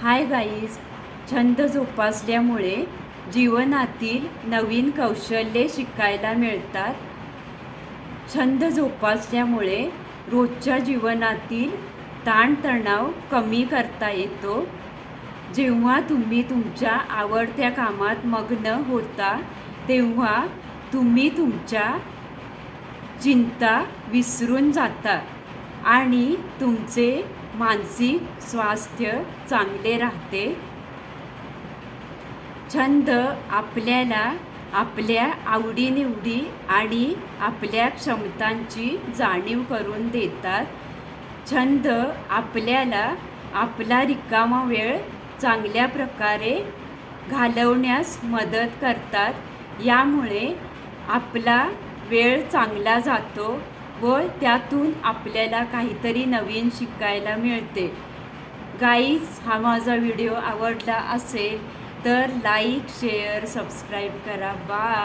Hi guys, छंद जोपासल्यामुळे जीवनातील नवीन कौशल्ये शिकायला मिळतात. छंद जोपासल्यामुळे रोजच्या जीवनातील ताणतणाव कमी करता येतो. जेव्हा तुम्ही तुमच्या आवडत्या कामात मग्न होता तेव्हा तुम्ही तुमच्या चिंता विसरून जाता आणि तुमचे मानसिक स्वास्थ्य चांगले राहते. छंद आपल्याला आपल्या आवडीनिवडी आणि आपल्या क्षमतांची जाणीव करून देतात. छंद आपल्याला आपला रिकामा वेळ चांगल्या प्रकारे घालवण्यास मदत करतात. यामुळे आपला वेळ चांगला जातो व त्यातून आपल्याला काहीतरी नवीन शिकायला मिळते. गाईज, हा माझा व्हिडिओ आवडला असेल तर लाईक, शेअर, सबस्क्राईब करा. बाय.